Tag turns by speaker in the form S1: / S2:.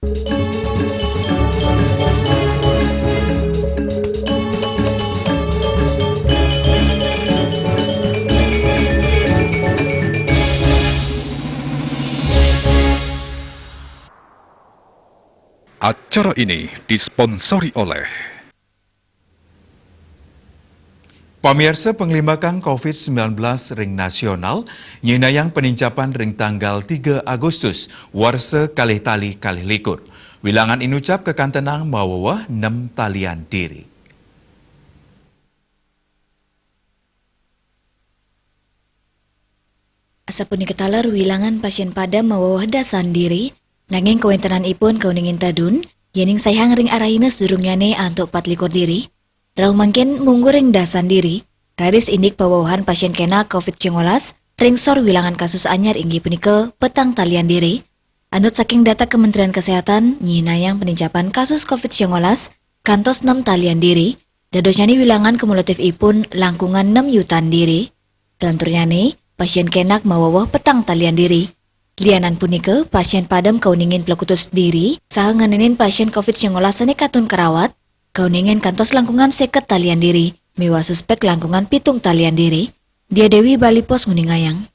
S1: Acara ini disponsori oleh
S2: Pamirsa penglimakan COVID-19 ring nasional, nyinayang penincapan ring tanggal 3 Agustus, warsa kalih tali kalih likur. Wilangan inucap kekantenang mawawah 6 talian diri.
S3: Asapunika talar wilangan pasien pada mawawah dasan diri, nanging kawentenan ipun kauningin tadun, yening sayhang ring arahina sedurungyane antuk 4 diri. Rauh mangkin ngunggur ring dasan diri, radis indik pawawahan pasien kena COVID-19, ring sor wilangan kasus anyar inggi punika petang talian diri. Anut saking data Kementerian Kesehatan, nyinayang penincapan kasus COVID-19, kantos 6 talian diri, dadosyani wilangan kumulatif ipun langkungan 6 yutan diri. Selanturnyane, pasien kenak mawawah petang talian diri. Lianan punika, pasien padam kauningin pelakutus diri, saha nganinin pasien COVID-19 sane katun kerawat, kauningin kantos langkungan 50 talian diri, miwa suspek langkungan 7 talian diri. Dia Dewi Bali Pos Nguningayang.